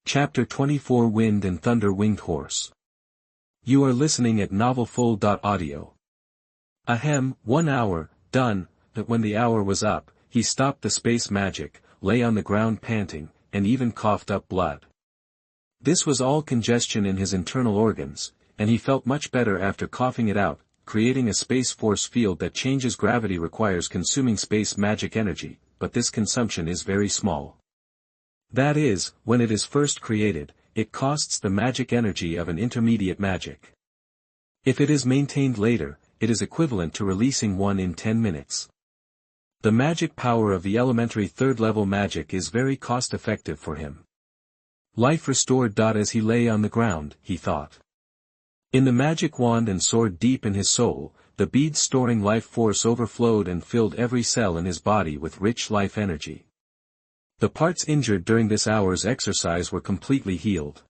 Chapter 24 Wind and Thunder Winged Horse. You are listening at novelfull.audio. Ahem, 1 hour, done. But when the hour was up, he stopped the space magic, lay on the ground panting, and even coughed up blood. This was all congestion in his internal organs, and he felt much better after coughing it out. Creating a space force field that changes gravity requires consuming space magic energy, but this consumption is very small. That is, when it is first created, it costs the magic energy of an intermediate magic. If it is maintained later, it is equivalent to releasing one in 10 minutes. The magic power of the elementary third-level magic is very cost-effective for him. Life restored. As he lay on the ground, he thought. In the magic wand and sword deep in his soul, the beads storing life force overflowed and filled every cell in his body with rich life energy. The parts injured during this hour's exercise were completely healed.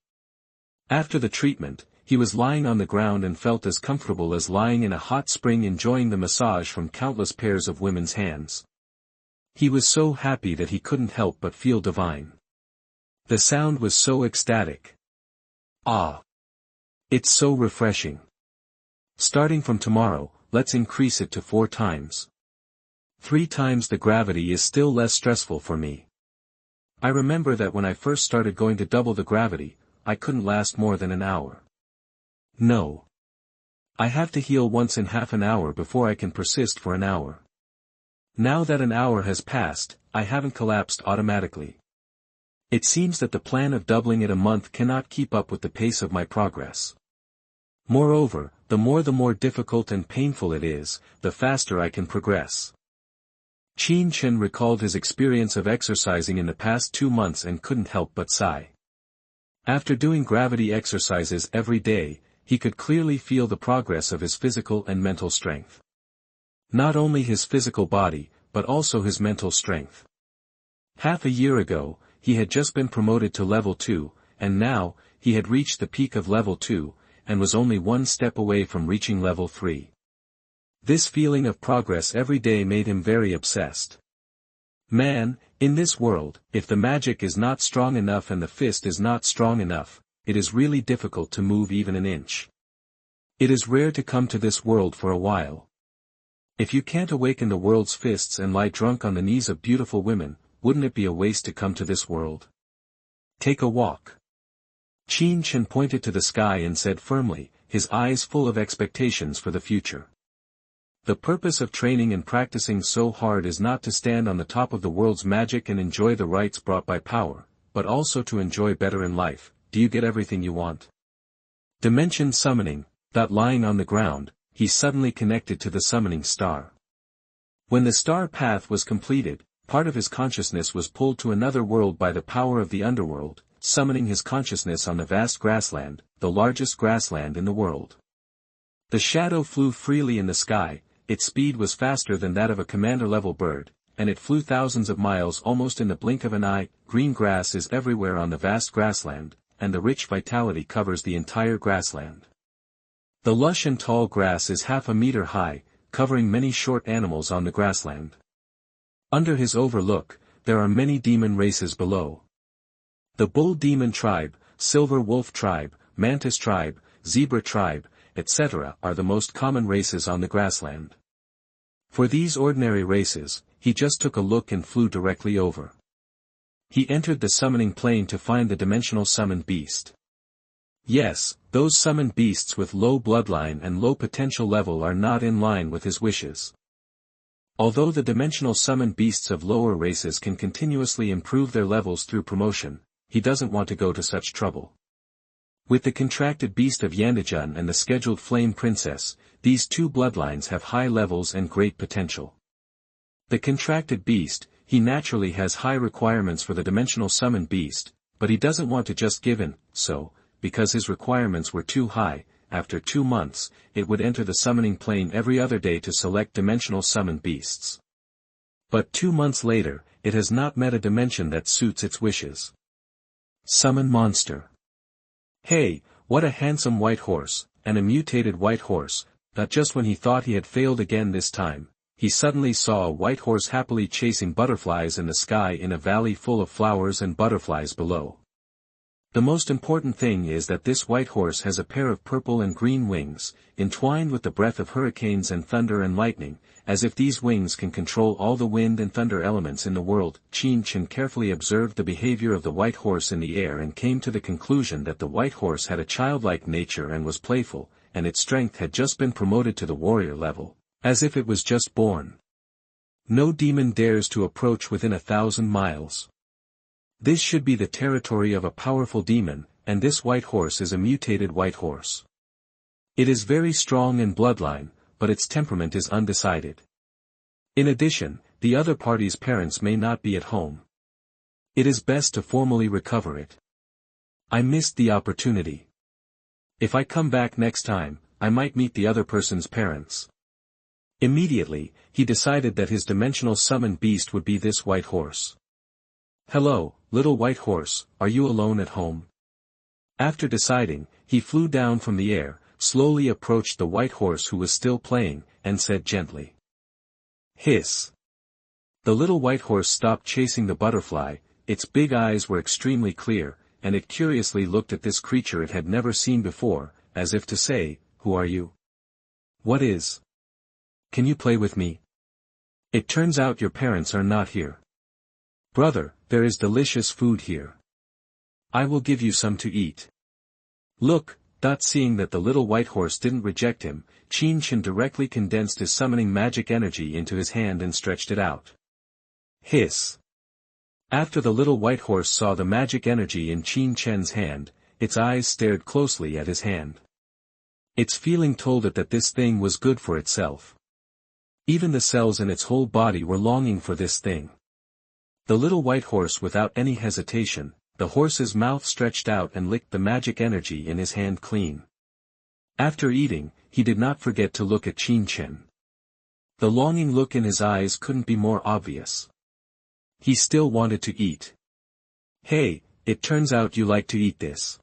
After the treatment, he was lying on the ground and felt as comfortable as lying in a hot spring enjoying the massage from countless pairs of women's hands. He was so happy that he couldn't help but feel divine. The sound was so ecstatic. Ah! It's so refreshing. Starting from tomorrow, let's increase it to 4 times. 3 times the gravity is still less stressful for me. I remember that when I first started going to double the gravity, I couldn't last more than an hour. No. I have to heal once in half an hour before I can persist for an hour. Now that an hour has passed, I haven't collapsed automatically. It seems that the plan of doubling it a month cannot keep up with the pace of my progress. Moreover, the more difficult and painful it is, the faster I can progress. Qing recalled his experience of exercising in the past 2 months and couldn't help but sigh. After doing gravity exercises every day, he could clearly feel the progress of his physical and mental strength. Not only his physical body, but also his mental strength. Half a year ago, he had just been promoted to level 2, and now, he had reached the peak of level 2, and was only 1 step away from reaching level 3. This feeling of progress every day made him very obsessed. Man, in this world, if the magic is not strong enough and the fist is not strong enough, it is really difficult to move even an inch. It is rare to come to this world for a while. If you can't awaken the world's fists and lie drunk on the knees of beautiful women, wouldn't it be a waste to come to this world? Take a walk. Qing pointed to the sky and said firmly, his eyes full of expectations for the future. The purpose of training and practicing so hard is not to stand on the top of the world's magic and enjoy the rights brought by power, but also to enjoy better in life. Do you get everything you want? Dimension summoning. Lying on the ground, he suddenly connected to the summoning star. When the star path was completed, part of his consciousness was pulled to another world by the power of the underworld, summoning his consciousness on the vast grassland, the largest grassland in the world. The shadow flew freely in the sky. Its speed was faster than that of a commander-level bird, and it flew thousands of miles almost in the blink of an eye. Green grass is everywhere on the vast grassland, and the rich vitality covers the entire grassland. The lush and tall grass is half a meter high, covering many short animals on the grassland. Under his overlook, there are many demon races below. The bull demon tribe, silver wolf tribe, mantis tribe, zebra tribe, etc. are the most common races on the grassland. For these ordinary races, he just took a look and flew directly over. He entered the summoning plane to find the dimensional summoned beast. Yes, those summoned beasts with low bloodline and low potential level are not in line with his wishes. Although the dimensional summoned beasts of lower races can continuously improve their levels through promotion, he doesn't want to go to such trouble. With the contracted beast of Yandajun and the scheduled flame princess, these 2 bloodlines have high levels and great potential. The contracted beast, he naturally has high requirements for the dimensional summoned beast, but he doesn't want to just give in, so, because his requirements were too high, after 2 months, it would enter the summoning plane every other day to select dimensional summoned beasts. But 2 months later, it has not met a dimension that suits its wishes. Summon monster. Hey, what a handsome white horse, and a mutated white horse. That just when he thought he had failed again this time, he suddenly saw a white horse happily chasing butterflies in the sky in a valley full of flowers and butterflies below. The most important thing is that this white horse has a pair of purple and green wings, entwined with the breath of hurricanes and thunder and lightning, as if these wings can control all the wind and thunder elements in the world. Qing carefully observed the behavior of the white horse in the air and came to the conclusion that the white horse had a childlike nature and was playful, and its strength had just been promoted to the warrior level, as if it was just born. No demon dares to approach within 1,000 miles. This should be the territory of a powerful demon, and this white horse is a mutated white horse. It is very strong in bloodline, but its temperament is undecided. In addition, the other party's parents may not be at home. It is best to formally recover it. I missed the opportunity. If I come back next time, I might meet the other person's parents. Immediately, he decided that his dimensional summoned beast would be this white horse. Hello, little white horse, are you alone at home? After deciding, he flew down from the air, slowly approached the white horse who was still playing, and said gently. Hiss. The little white horse stopped chasing the butterfly, its big eyes were extremely clear, and it curiously looked at this creature it had never seen before, as if to say, who are you? What is? Can you play with me? It turns out your parents are not here. Brother, there is delicious food here. I will give you some to eat. Look. Seeing that the little white horse didn't reject him, Qing directly condensed his summoning magic energy into his hand and stretched it out. Hiss. After the little white horse saw the magic energy in Qing's hand, its eyes stared closely at his hand. Its feeling told it that this thing was good for itself. Even the cells in its whole body were longing for this thing. The little white horse without any hesitation, the horse's mouth stretched out and licked the magic energy in his hand clean. After eating, he did not forget to look at Qing. The longing look in his eyes couldn't be more obvious. He still wanted to eat. Hey, it turns out you like to eat this.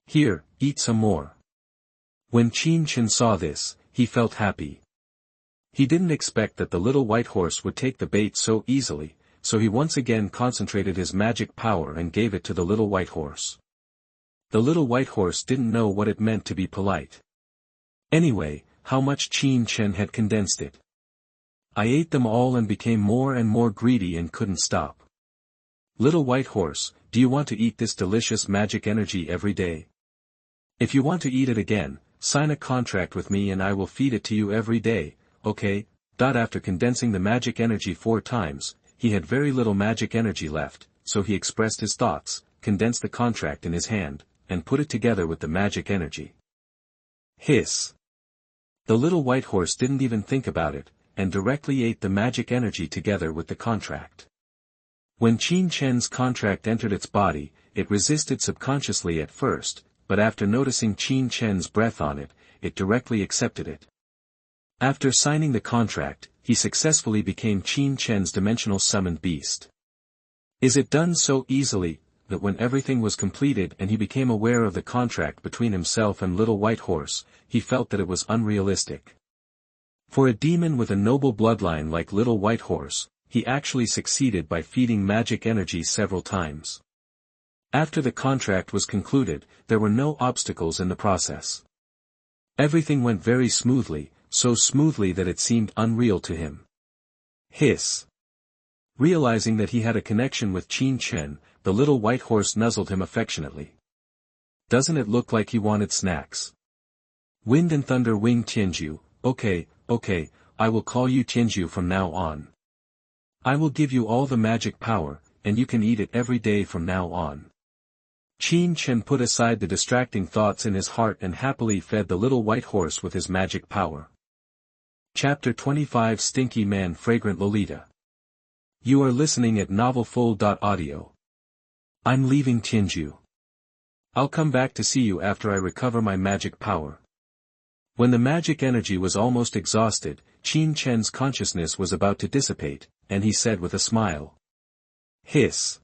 Here, eat some more. When Qing saw this, he felt happy. He didn't expect that the little white horse would take the bait so easily, so he once again concentrated his magic power and gave it to the little white horse. The little white horse didn't know what it meant to be polite. Anyway, how much Qing had condensed it. I ate them all and became more and more greedy and couldn't stop. Little white horse, do you want to eat this delicious magic energy every day? If you want to eat it again, sign a contract with me and I will feed it to you every day, okay? After condensing the magic energy 4 times, he had very little magic energy left, so he expressed his thoughts, condensed the contract in his hand, and put it together with the magic energy. Hiss. The little white horse didn't even think about it, and directly ate the magic energy together with the contract. When Qing's contract entered its body, it resisted subconsciously at first, but after noticing Qing's breath on it, it directly accepted it. After signing the contract, he successfully became Qing's dimensional summoned beast. Is it done so easily, that when everything was completed and he became aware of the contract between himself and Little White Horse, he felt that it was unrealistic. For a demon with a noble bloodline like Little White Horse, he actually succeeded by feeding magic energy several times. After the contract was concluded, there were no obstacles in the process. Everything went very smoothly, so smoothly that it seemed unreal to him. Hiss. Realizing that he had a connection with Qing, the Little White Horse nuzzled him affectionately. Doesn't it look like he wanted snacks? Wind and Thunder Wing Tianju, okay, I will call you Tianju from now on. I will give you all the magic power, and you can eat it every day from now on. Qing put aside the distracting thoughts in his heart and happily fed the Little White Horse with his magic power. Chapter 25 Stinky Man Fragrant Lolita. You are listening at NovelFull.audio. I'm leaving Tianju. I'll come back to see you after I recover my magic power. When the magic energy was almost exhausted, Qing's consciousness was about to dissipate, and he said with a smile. Hiss.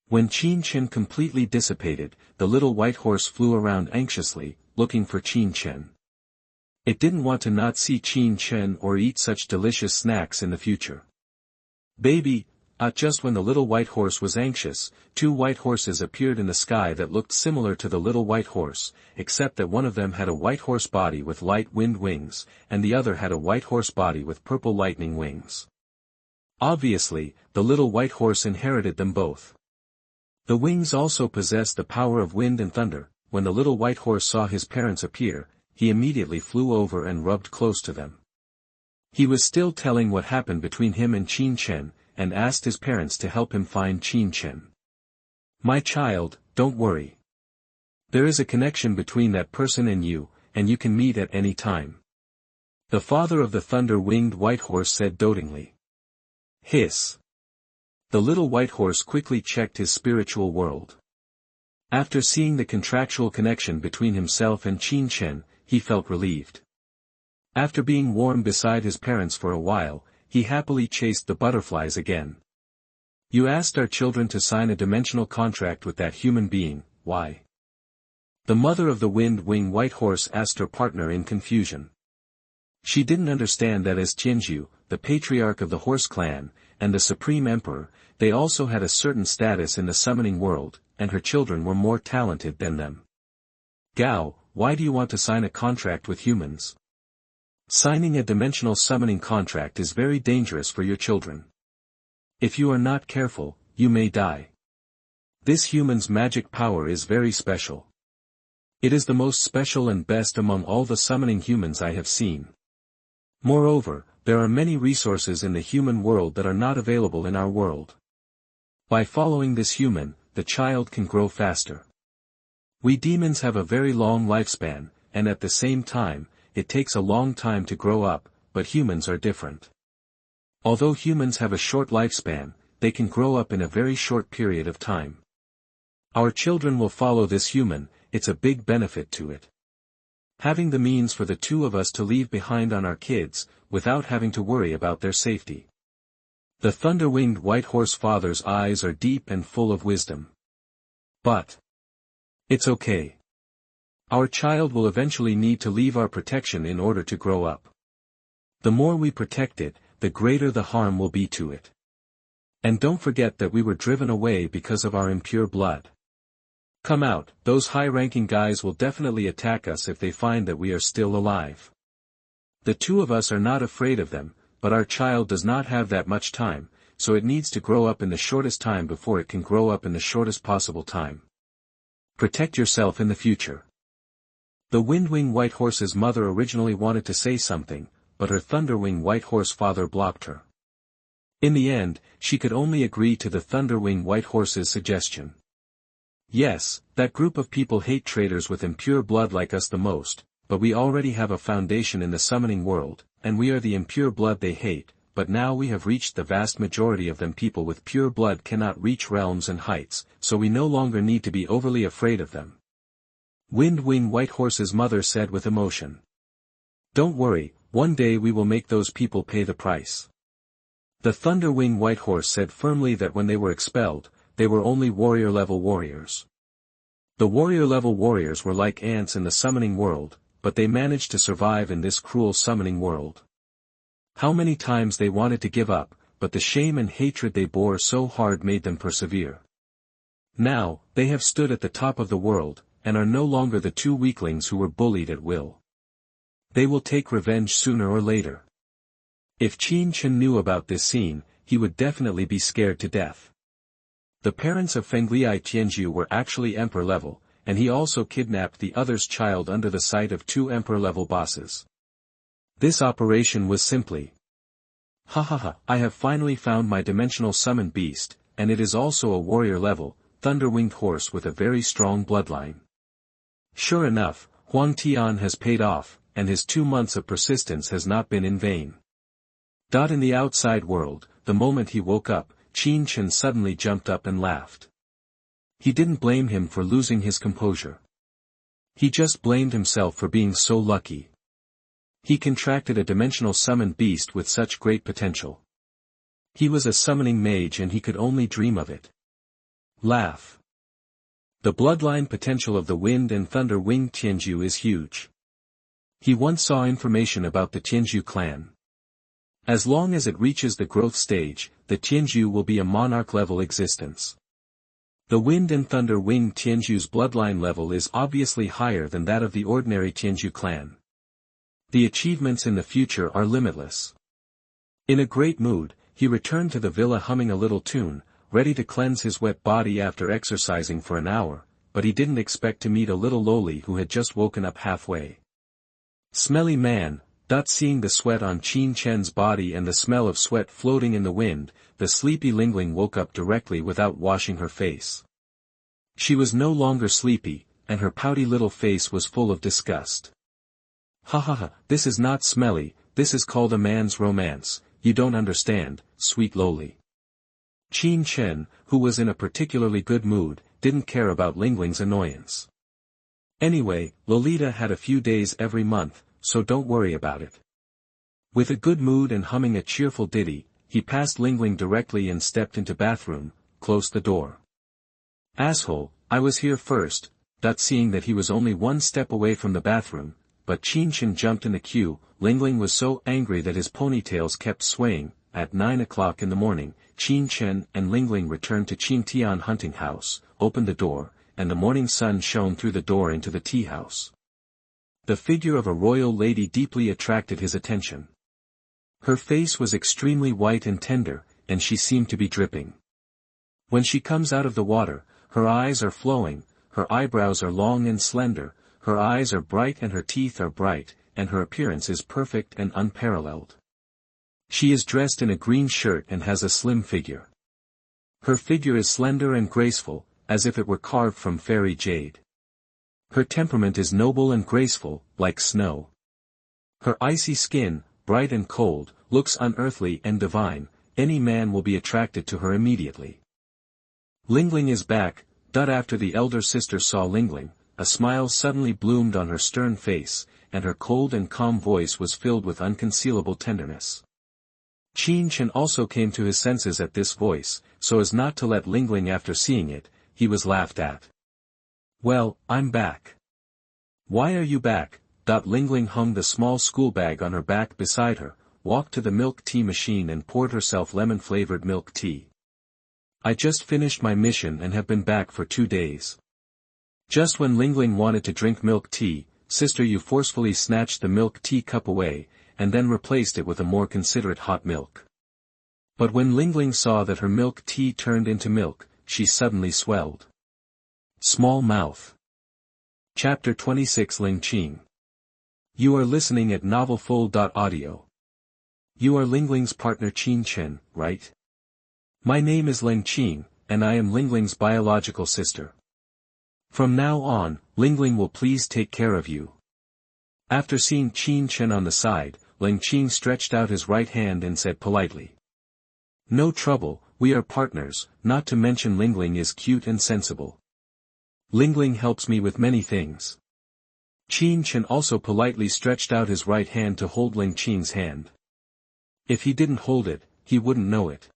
When Qing completely dissipated, the Little White Horse flew around anxiously, looking for Qing. It didn't want to not see Qing or eat such delicious snacks in the future. Baby, Just when the little white horse was anxious, two white horses appeared in the sky that looked similar to the little white horse, except that one of them had a white horse body with light wind wings, and the other had a white horse body with purple lightning wings. Obviously, the little white horse inherited them both. The wings also possessed the power of wind and thunder. When the little white horse saw his parents appear, he immediately flew over and rubbed close to them. He was still telling what happened between him and Qing, and asked his parents to help him find Qing. "My child, don't worry. There is a connection between that person and you can meet at any time," the father of the thunder-winged white horse said dotingly. Hiss. The little white horse quickly checked his spiritual world. After seeing the contractual connection between himself and Qing, he felt relieved. After being warm beside his parents for a while, he happily chased the butterflies again. "You asked our children to sign a dimensional contract with that human being, why?" The mother of the wind-wing white horse asked her partner in confusion. She didn't understand that as Tianju, the patriarch of the horse clan, and the supreme emperor, they also had a certain status in the summoning world, and her children were more talented than them. "Gao, why do you want to sign a contract with humans? Signing a dimensional summoning contract is very dangerous for your children. If you are not careful, you may die. This human's magic power is very special. It is the most special and best among all the summoning humans I have seen. Moreover, there are many resources in the human world that are not available in our world. By following this human, the child can grow faster. We demons have a very long lifespan, and at the same time, it takes a long time to grow up, but humans are different. Although humans have a short lifespan, they can grow up in a very short period of time. Our children will follow this human, it's a big benefit to it. Having the means for the two of us to leave behind on our kids, without having to worry about their safety." The thunder-winged white horse father's eyes are deep and full of wisdom. "But it's okay. Our child will eventually need to leave our protection in order to grow up. The more we protect it, the greater the harm will be to it. And don't forget that we were driven away because of our impure blood. Come out, those high-ranking guys will definitely attack us if they find that we are still alive. The two of us are not afraid of them, but our child does not have that much time, so it needs to grow up in the shortest time before it can grow up in the shortest possible time. Protect yourself in the future." The Windwing White Horse's mother originally wanted to say something, but her Thunderwing White Horse father blocked her. In the end, she could only agree to the Thunderwing White Horse's suggestion. "Yes, that group of people hate traitors with impure blood like us the most, but we already have a foundation in the summoning world, and we are the impure blood they hate, but now we have reached the vast majority of them. People with pure blood cannot reach realms and heights, so we no longer need to be overly afraid of them," Windwing White Horse's mother said with emotion. "Don't worry, one day we will make those people pay the price." The Thunderwing White Horse said firmly that when they were expelled, they were only warrior-level warriors. The warrior-level warriors were like ants in the summoning world, but they managed to survive in this cruel summoning world. How many times they wanted to give up, but the shame and hatred they bore so hard made them persevere. Now, they have stood at the top of the world, and are no longer the two weaklings who were bullied at will. They will take revenge sooner or later. If Qing knew about this scene, he would definitely be scared to death. The parents of Fengliai Tianju were actually emperor level, and he also kidnapped the other's child under the sight of two emperor level bosses. This operation was simply, "Ha, I have finally found my dimensional summon beast, and it is also a warrior level, thunder-winged horse with a very strong bloodline." Sure enough, Huang Tian has paid off, and his 2 months of persistence has not been in vain. In the outside world, the moment he woke up, Qing suddenly jumped up and laughed. He didn't blame him for losing his composure. He just blamed himself for being so lucky. He contracted a dimensional summoned beast with such great potential. He was a summoning mage and he could only dream of it. Laugh. The bloodline potential of the Wind and Thunder Winged Tianju is huge. He once saw information about the Tianju clan. As long as it reaches the growth stage, the Tianzhu will be a monarch-level existence. The Wind and Thunder Wing Tianzhu's bloodline level is obviously higher than that of the ordinary Tianzhu clan. The achievements in the future are limitless. In a great mood, he returned to the villa humming a little tune, ready to cleanse his wet body after exercising for an hour, but he didn't expect to meet a little loli who had just woken up halfway. Smelly man. Seeing the sweat on Qin Chen's body and the smell of sweat floating in the wind, the sleepy Lingling woke up directly without washing her face. She was no longer sleepy, and her pouty little face was full of disgust. Ha ha ha, this is not smelly, this is called a man's romance, you don't understand, sweet loli. Qin Chen, who was in a particularly good mood, didn't care about Lingling's annoyance. Anyway, Lolita had a few days every month, so don't worry about it. With a good mood and humming a cheerful ditty, he passed Lingling directly and stepped into bathroom, closed the door. Asshole, I was here first. Seeing that he was only one step away from the bathroom, but Qin Chen jumped in the queue. Lingling was so angry that his ponytails kept swaying. At 9 o'clock in the morning, Qin Chen and Lingling returned to Qing Tian hunting house, opened the door, and the morning sun shone through the door into the tea house. The figure of a royal lady deeply attracted his attention. Her face was extremely white and tender, and she seemed to be dripping. When she comes out of the water, her eyes are flowing, her eyebrows are long and slender, her eyes are bright and her teeth are bright, and her appearance is perfect and unparalleled. She is dressed in a green shirt and has a slim figure. Her figure is slender and graceful, as if it were carved from fairy jade. Her temperament is noble and graceful, like snow. Her icy skin, bright and cold, looks unearthly and divine. Any man will be attracted to her immediately. Lingling is back. After the elder sister saw Lingling, a smile suddenly bloomed on her stern face, and her cold and calm voice was filled with unconcealable tenderness. Qin Chen also came to his senses at this voice, so as not to let Lingling after seeing it, he was laughed at. Well, I'm back. Why are you back? Lingling hung the small school bag on her back beside her, walked to the milk tea machine and poured herself lemon-flavored milk tea. I just finished my mission and have been back for 2 days. Just when Lingling wanted to drink milk tea, Sister Yu forcefully snatched the milk tea cup away, and then replaced it with a more considerate hot milk. But when Lingling saw that her milk tea turned into milk, she suddenly swelled. Small mouth. Chapter 26 Leng Qing. You are listening at NovelFull.audio. You are Lingling's partner Qin Chen, right? My name is Leng Qing, and I am Lingling's biological sister. From now on, Lingling will please take care of you. After seeing Qin Chen on the side, Leng Qing stretched out his right hand and said politely. No trouble, we are partners, not to mention Lingling is cute and sensible. Lingling helps me with many things. Qin Chen also politely stretched out his right hand to hold Leng Qing's hand. If he didn't hold it, he wouldn't know it.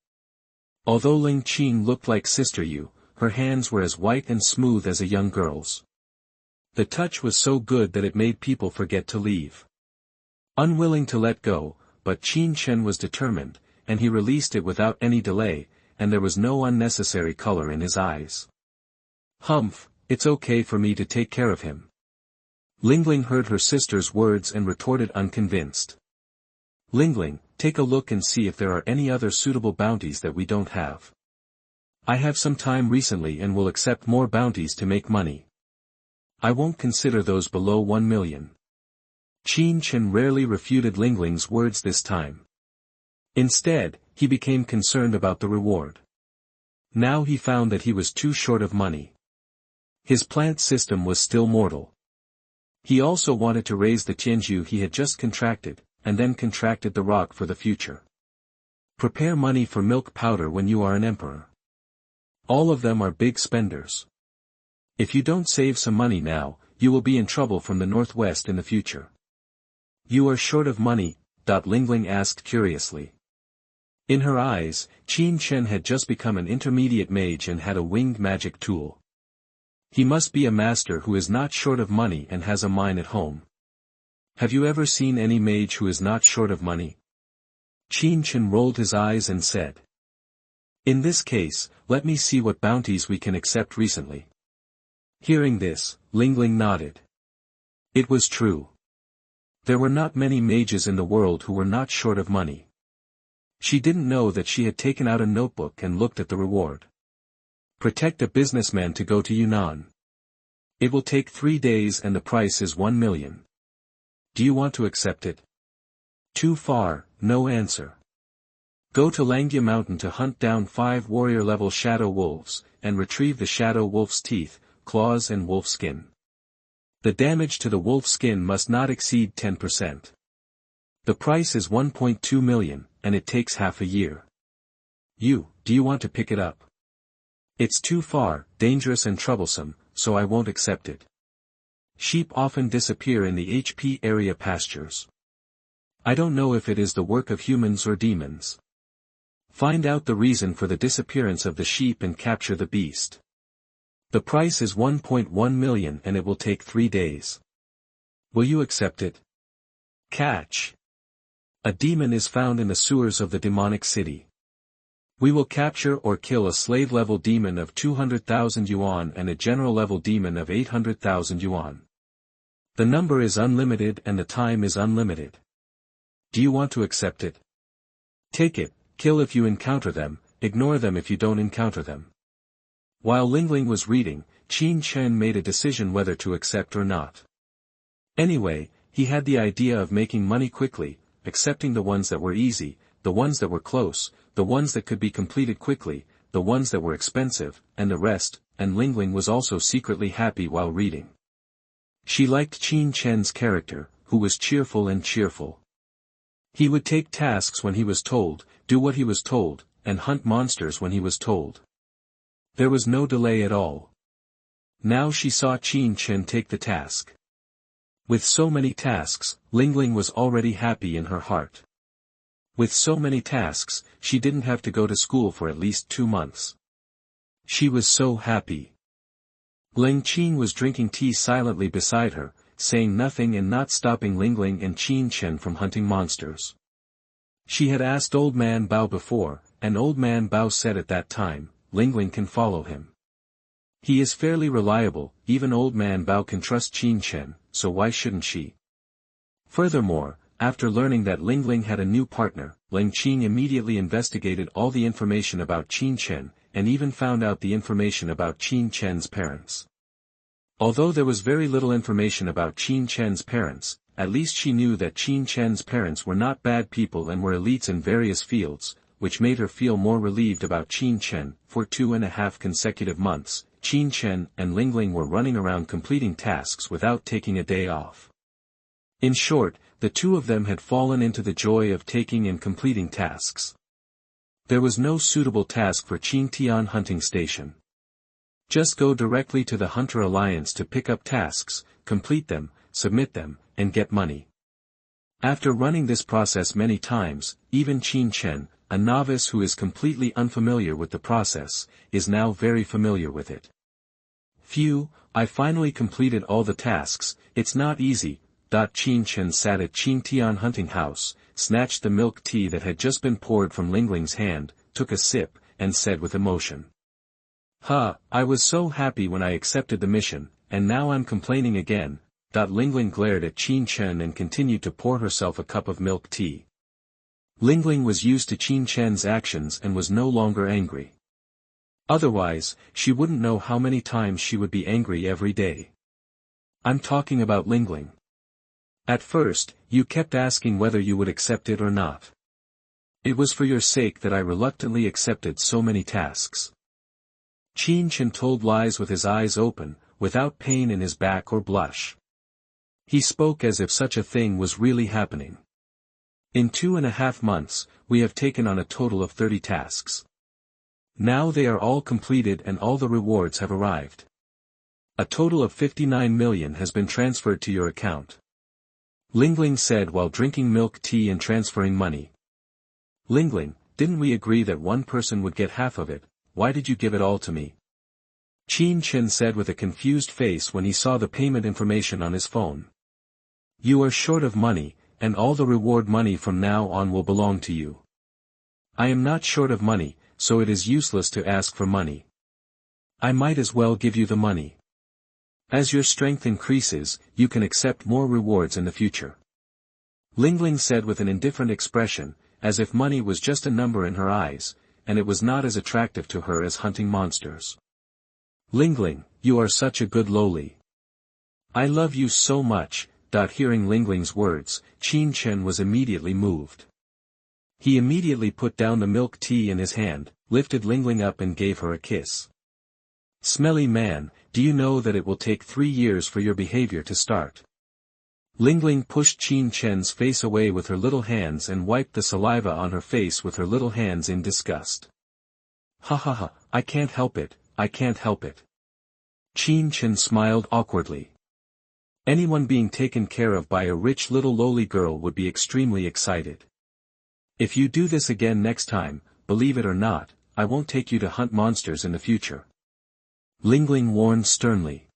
Although Leng Qing looked like Sister Yu, her hands were as white and smooth as a young girl's. The touch was so good that it made people forget to leave. Unwilling to let go, but Qin Chen was determined, and he released it without any delay, and there was no unnecessary color in his eyes. Humph, it's okay for me to take care of him. Lingling heard her sister's words and retorted unconvinced. Lingling, take a look and see if there are any other suitable bounties that we don't have. I have some time recently and will accept more bounties to make money. I won't consider those below 1 million. Qin Chen rarely refuted Lingling's words this time. Instead, he became concerned about the reward. Now he found that he was too short of money. His plant system was still mortal. He also wanted to raise the Tianzhu he had just contracted, and then contracted the rock for the future. Prepare money for milk powder when you are an emperor. All of them are big spenders. If you don't save some money now, you will be in trouble from the northwest in the future. You are short of money? Lingling asked curiously. In her eyes, Qin Chen had just become an intermediate mage and had a winged magic tool. He must be a master who is not short of money and has a mine at home. Have you ever seen any mage who is not short of money? Qin Chen rolled his eyes and said. In this case, let me see what bounties we can accept recently. Hearing this, Leng nodded. It was true. There were not many mages in the world who were not short of money. She didn't know that she had taken out a notebook and looked at the reward. Protect a businessman to go to Yunnan. It will take 3 days and the price is 1 million. Do you want to accept it? Too far, no answer. Go to Langya Mountain to hunt down 5 warrior-level shadow wolves, and retrieve the shadow wolf's teeth, claws and wolf skin. The damage to the wolf skin must not exceed 10%. The price is 1.2 million, and it takes half a year. Do you want to pick it up? It's too far, dangerous and troublesome, so I won't accept it. Sheep often disappear in the HP area pastures. I don't know if it is the work of humans or demons. Find out the reason for the disappearance of the sheep and capture the beast. The price is 1.1 million and it will take 3 days. Will you accept it? Catch. A demon is found in the sewers of the demonic city. We will capture or kill a slave-level demon of 200,000 yuan and a general-level demon of 800,000 yuan. The number is unlimited and the time is unlimited. Do you want to accept it? Take it, kill if you encounter them, ignore them if you don't encounter them. While Leng was reading, Qin Chen made a decision whether to accept or not. Anyway, he had the idea of making money quickly, accepting the ones that were easy, the ones that were close, the ones that could be completed quickly, the ones that were expensive, and the rest, and Leng was also secretly happy while reading. She liked Qin Chen's character, who was cheerful and cheerful. He would take tasks when he was told, do what he was told, and hunt monsters when he was told. There was no delay at all. Now she saw Qin Chen take the task. With so many tasks, Leng was already happy in her heart. With so many tasks, she didn't have to go to school for at least 2 months. She was so happy. Leng Qin was drinking tea silently beside her, saying nothing and not stopping Leng and Qin Chen from hunting monsters. She had asked Old Man Bao before, and Old Man Bao said at that time, Leng can follow him. He is fairly reliable, even Old Man Bao can trust Qin Chen, so why shouldn't she? Furthermore, after learning that Leng had a new partner, Leng Qin immediately investigated all the information about Qin Chen, and even found out the information about Qin Chen's parents. Although there was very little information about Qin Chen's parents, at least she knew that Qin Chen's parents were not bad people and were elites in various fields, which made her feel more relieved about Qin Chen. For 2.5 consecutive months, Qin Chen and Leng were running around completing tasks without taking a day off. In short, the two of them had fallen into the joy of taking and completing tasks. There was no suitable task for Qin Tian hunting station. Just go directly to the Hunter Alliance to pick up tasks, complete them, submit them, and get money. After running this process many times, even Qin Chen, a novice who is completely unfamiliar with the process, is now very familiar with it. Phew, I finally completed all the tasks, it's not easy. Qin Chen sat at Qin Tian hunting house, snatched the milk tea that had just been poured from Leng's hand, took a sip, and said with emotion. I was so happy when I accepted the mission, and now I'm complaining again. Leng glared at Qin Chen and continued to pour herself a cup of milk tea. Leng was used to Qin Chen's actions and was no longer angry. Otherwise, she wouldn't know how many times she would be angry every day. I'm talking about Leng. At first, you kept asking whether you would accept it or not. It was for your sake that I reluctantly accepted so many tasks. Qin Chen told lies with his eyes open, without pain in his back or blush. He spoke as if such a thing was really happening. In 2.5 months, we have taken on a total of 30 tasks. Now they are all completed and all the rewards have arrived. A total of 59 million has been transferred to your account. Leng said while drinking milk tea and transferring money. Leng, didn't we agree that one person would get half of it? Why did you give it all to me? Qin Chen said with a confused face when he saw the payment information on his phone. You are short of money, and all the reward money from now on will belong to you. I am not short of money, so it is useless to ask for money. I might as well give you the money. As your strength increases, you can accept more rewards in the future. Leng said with an indifferent expression, as if money was just a number in her eyes, and it was not as attractive to her as hunting monsters. Leng, you are such a good loli. I love you so much. Hearing Leng's words, Qing was immediately moved. He immediately put down the milk tea in his hand, lifted Leng up and gave her a kiss. Smelly man, do you know that it will take 3 years for your behavior to start? Leng pushed Qing's face away with her little hands and wiped the saliva on her face with her little hands in disgust. Ha ha ha, I can't help it, I can't help it. Qing smiled awkwardly. Anyone being taken care of by a rich little lowly girl would be extremely excited. If you do this again next time, believe it or not, I won't take you to hunt monsters in the future. Leng warned sternly.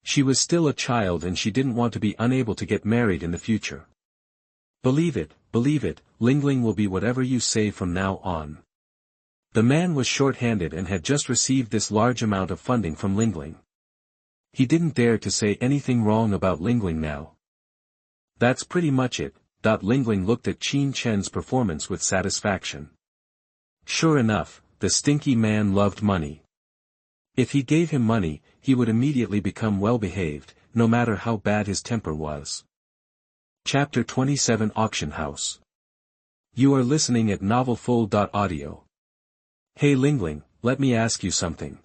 She was still a child and she didn't want to be unable to get married in the future. Believe it, Leng will be whatever you say from now on. The man was short-handed and had just received this large amount of funding from Leng. He didn't dare to say anything wrong about Leng now. That's pretty much it. Leng looked at Qing's performance with satisfaction. Sure enough, the stinky man loved money. If he gave him money, he would immediately become well-behaved, no matter how bad his temper was. Chapter 27 Auction House. You are listening at NovelFull.audio. Hey Leng, let me ask you something.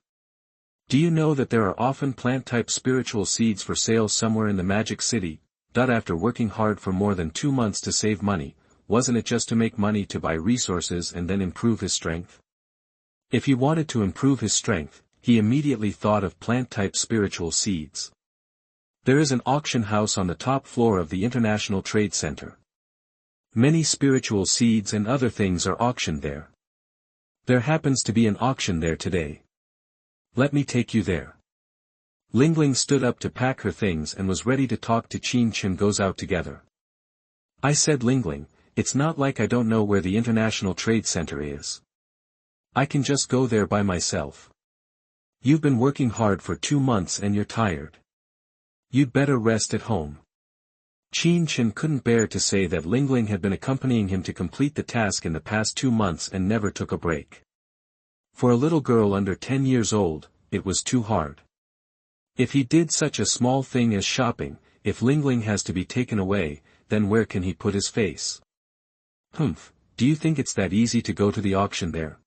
Do you know that there are often plant-type spiritual seeds for sale somewhere in the Magic City? After working hard for more than 2 months to save money, wasn't it just to make money to buy resources and then improve his strength? If he wanted to improve his strength, he immediately thought of plant-type spiritual seeds. There is an auction house on the top floor of the International Trade Center. Many spiritual seeds and other things are auctioned there. There happens to be an auction there today. Let me take you there. Leng stood up to pack her things and was ready to talk to Qing goes out together. I said Leng, it's not like I don't know where the International Trade Center is. I can just go there by myself. You've been working hard for 2 months and you're tired. You'd better rest at home. Qing couldn't bear to say that Leng had been accompanying him to complete the task in the past 2 months and never took a break. For a little girl under 10 years old, it was too hard. If he did such a small thing as shopping, if Leng has to be taken away, then where can he put his face? Humph, do you think it's that easy to go to the auction there?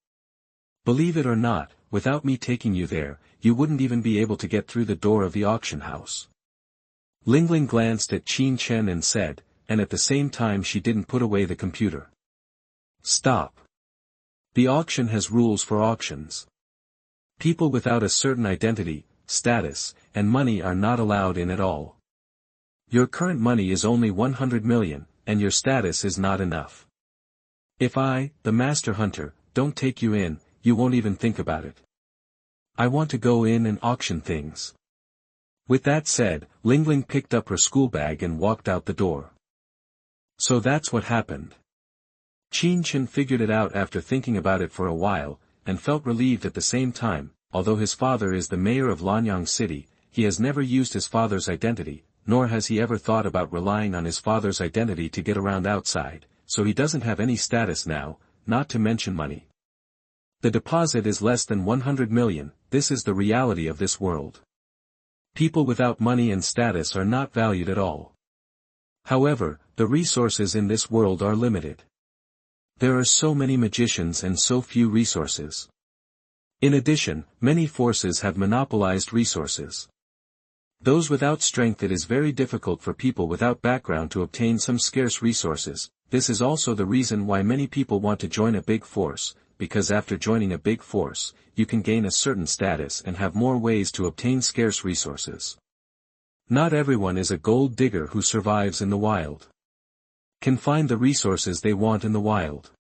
Believe it or not, without me taking you there, you wouldn't even be able to get through the door of the auction house. Leng glanced at Qing and said, and at the same time she didn't put away the computer. Stop. The auction has rules for auctions. People without a certain identity, status, and money are not allowed in at all. Your current money is only 100 million, and your status is not enough. If I, the Master Hunter, don't take you in, you won't even think about it. I want to go in and auction things. With that said, Leng picked up her school bag and walked out the door. So that's what happened. Qing figured it out after thinking about it for a while, and felt relieved at the same time. Although his father is the mayor of Lanyang City, he has never used his father's identity, nor has he ever thought about relying on his father's identity to get around outside, so he doesn't have any status now, not to mention money. The deposit is less than 100 million, this is the reality of this world. People without money and status are not valued at all. However, the resources in this world are limited. There are so many magicians and so few resources. In addition, many forces have monopolized resources. Those without strength, it is very difficult for people without background to obtain some scarce resources. This is also the reason why many people want to join a big force, because after joining a big force, you can gain a certain status and have more ways to obtain scarce resources. Not everyone is a gold digger who survives in the wild. Can find the resources they want in the wild.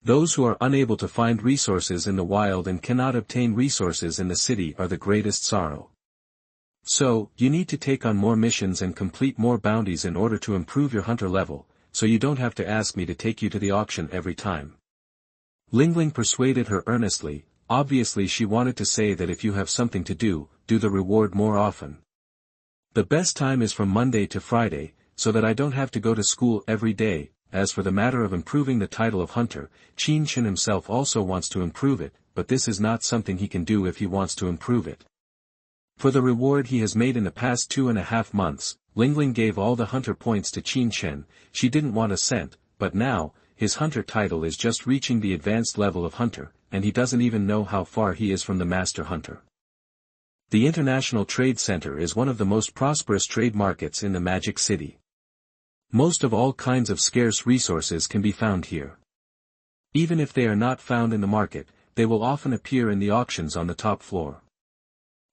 Those who are unable to find resources in the wild and cannot obtain resources in the city are the greatest sorrow. So, you need to take on more missions and complete more bounties in order to improve your hunter level, so you don't have to ask me to take you to the auction every time. Leng persuaded her earnestly. Obviously she wanted to say that if you have something to do, do the reward more often. The best time is from Monday to Friday, so that I don't have to go to school every day. As for the matter of improving the title of hunter, Qing himself also wants to improve it, but this is not something he can do if he wants to improve it. For the reward he has made in the past 2.5 months, Leng gave all the hunter points to Qing. She didn't want a cent, but now, his hunter title is just reaching the advanced level of hunter, and he doesn't even know how far he is from the master hunter. The International Trade Center is one of the most prosperous trade markets in the Magic City. Most of all kinds of scarce resources can be found here. Even if they are not found in the market, they will often appear in the auctions on the top floor.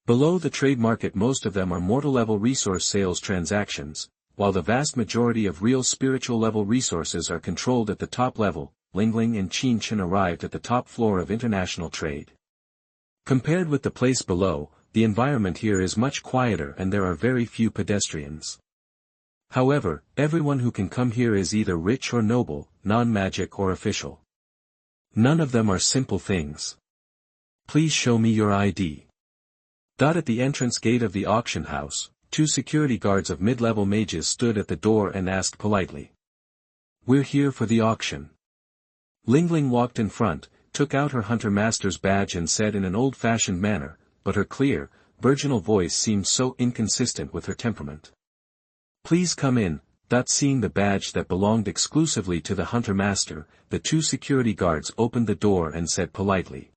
Below the trade market most of them are mortal-level resource sales transactions, while the vast majority of real spiritual-level resources are controlled at the top level. Leng and Qing arrived at the top floor of international trade. Compared with the place below, the environment here is much quieter and there are very few pedestrians. However, everyone who can come here is either rich or noble, non-magic or official. None of them are simple things. Please show me your ID. At the entrance gate of the auction house, 2 security guards of mid-level mages stood at the door and asked politely. We're here for the auction. Leng walked in front, took out her hunter master's badge and said in an old-fashioned manner, but her clear, virginal voice seemed so inconsistent with her temperament. Please come in. Seeing the badge that belonged exclusively to the hunter master, the 2 security guards opened the door and said politely.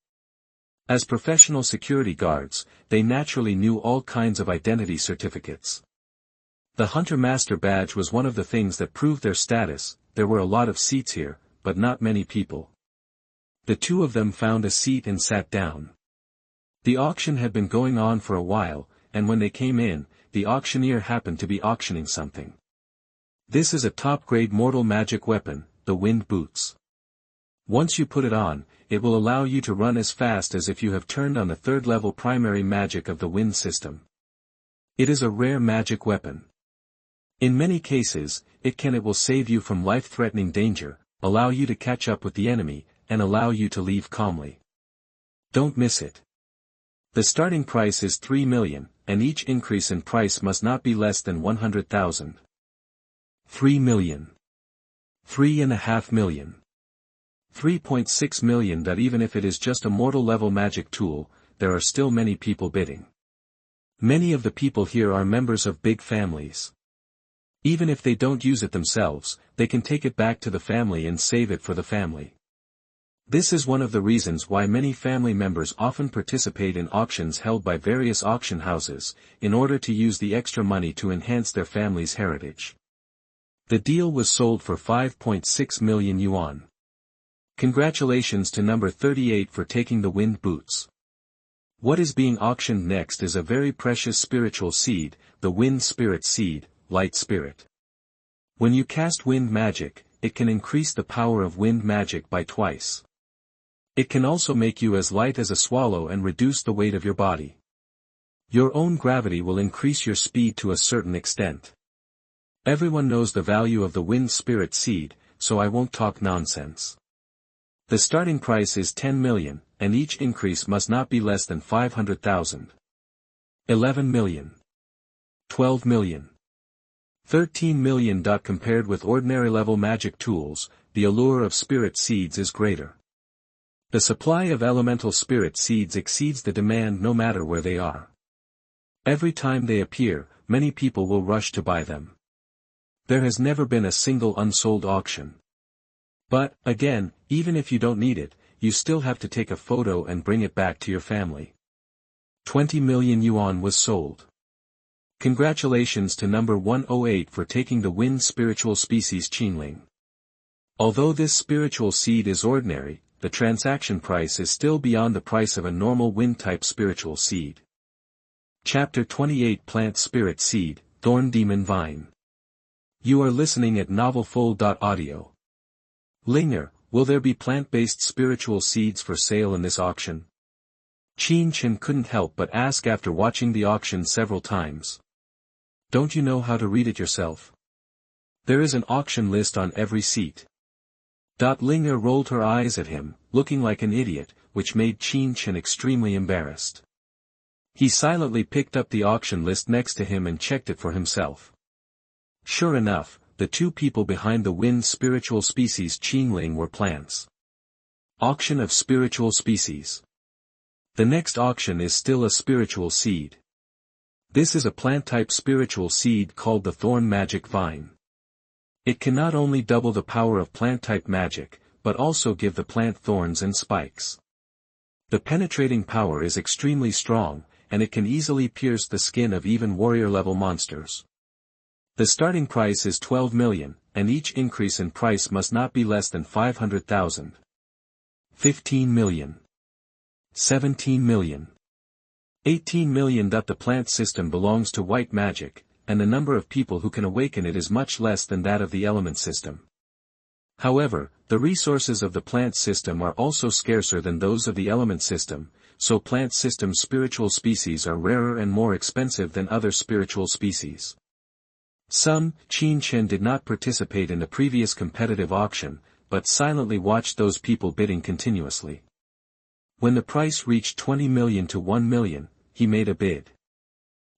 As professional security guards, they naturally knew all kinds of identity certificates. The hunter master badge was one of the things that proved their status. There were a lot of seats here, but not many people. The 2 of them found a seat and sat down. The auction had been going on for a while, and when they came in, the auctioneer happened to be auctioning something. This is a top-grade mortal magic weapon, the wind boots. Once you put it on, it will allow you to run as fast as if you have turned on the 3rd-level primary magic of the wind system. It is a rare magic weapon. In many cases, it will save you from life-threatening danger, allow you to catch up with the enemy, and allow you to leave calmly. Don't miss it. The starting price is 3 million, and each increase in price must not be less than 100,000. 3 million. 3.5 million. 3.6 million. That even if it is just a mortal-level magic tool, there are still many people bidding. Many of the people here are members of big families. Even if they don't use it themselves, they can take it back to the family and save it for the family. This is one of the reasons why many family members often participate in auctions held by various auction houses, in order to use the extra money to enhance their family's heritage. The deal was sold for 5.6 million yuan. Congratulations to number 38 for taking the wind boots. What is being auctioned next is a very precious spiritual seed, the wind spirit seed, light spirit. When you cast wind magic, it can increase the power of wind magic by twice. It can also make you as light as a swallow and reduce the weight of your body. Your own gravity will increase your speed to a certain extent. Everyone knows the value of the wind spirit seed, so I won't talk nonsense. The starting price is 10 million, and each increase must not be less than 500,000. 11 million. 12 million. 13 million. Compared with ordinary level magic tools, the allure of spirit seeds is greater. The supply of elemental spirit seeds exceeds the demand no matter where they are. Every time they appear, many people will rush to buy them. There has never been a single unsold auction. But, again, even if you don't need it, you still have to take a photo and bring it back to your family. 20 million yuan was sold. Congratulations to number 108 for taking the wind spiritual species Qing. Although this spiritual seed is ordinary, the transaction price is still beyond the price of a normal wind-type spiritual seed. Chapter 28 Plant Spirit Seed, Thorn Demon Vine. You are listening at NavelFull.audio. Leng, will there be plant-based spiritual seeds for sale in this auction? Qing couldn't help but ask after watching the auction several times. Don't you know how to read it yourself? There is an auction list on every seat. Leng rolled her eyes at him, looking like an idiot, which made Qing extremely embarrassed. He silently picked up the auction list next to him and checked it for himself. Sure enough, the two people behind the wind spiritual species Qing were plants. Auction of spiritual species. The next auction is still a spiritual seed. This is a plant-type spiritual seed called the Thorn magic vine. It can not only double the power of plant-type magic, but also give the plant thorns and spikes. The penetrating power is extremely strong, and it can easily pierce the skin of even warrior-level monsters. The starting price is 12 million, and each increase in price must not be less than 500,000. 15 million. 17 million. 18 million. The plant system belongs to white magic, and the number of people who can awaken it is much less than that of the element system. However, the resources of the plant system are also scarcer than those of the element system, so plant system spiritual species are rarer and more expensive than other spiritual species. Qing did not participate in the previous competitive auction, but silently watched those people bidding continuously. When the price reached 20 million to 1 million, he made a bid.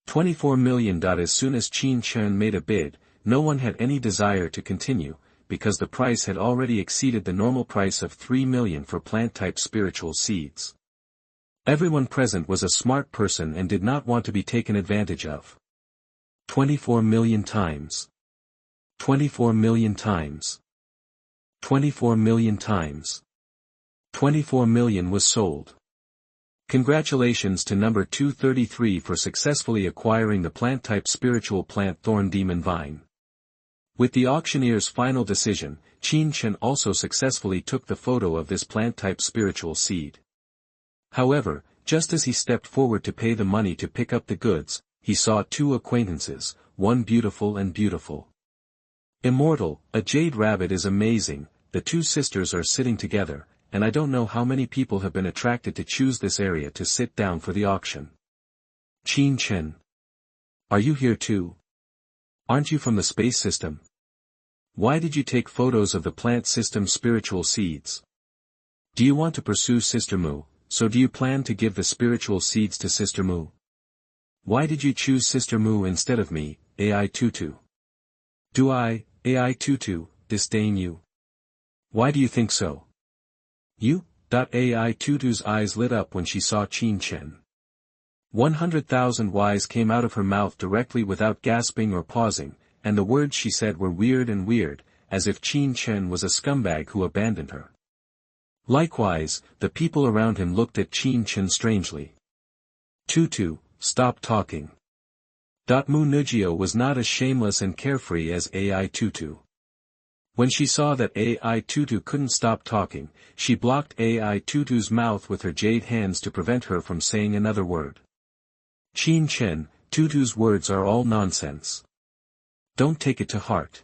24 million. As soon as Qing made a bid, no one had any desire to continue, because the price had already exceeded the normal price of 3 million for plant-type spiritual seeds. Everyone present was a smart person and did not want to be taken advantage of. 24 million times. 24 million times. 24 million times. 24 million was sold. Congratulations to number 233 for successfully acquiring the plant-type spiritual plant Thorn Demon Vine. With the auctioneer's final decision, Qing also successfully took the photo of this plant-type spiritual seed. However, just as he stepped forward to pay the money to pick up the goods, he saw two acquaintances, one beautiful and beautiful. Immortal, a jade rabbit is amazing. The two sisters are sitting together, and I don't know how many people have been attracted to choose this area to sit down for the auction. Qing. Are you here too? Aren't you from the space system? Why did you take photos of the plant system spiritual seeds? Do you want to pursue Sister Mu, so do you plan to give the spiritual seeds to Sister Mu? Why did you choose Sister Mu instead of me, AI22? Do I, AI22, disdain you? Why do you think so? You? AI22's eyes lit up when she saw Qing. 100,000 Ys came out of her mouth directly without gasping or pausing, and the words she said were weird, as if Qing was a scumbag who abandoned her. Likewise, the people around him looked at Qing strangely. Tutu, stop talking. Mtlnovel was not as shameless and carefree as AI22. When she saw that AI22 couldn't stop talking, she blocked AI22's mouth with her jade hands to prevent her from saying another word. Qing, Tutu's words are all nonsense. Don't take it to heart.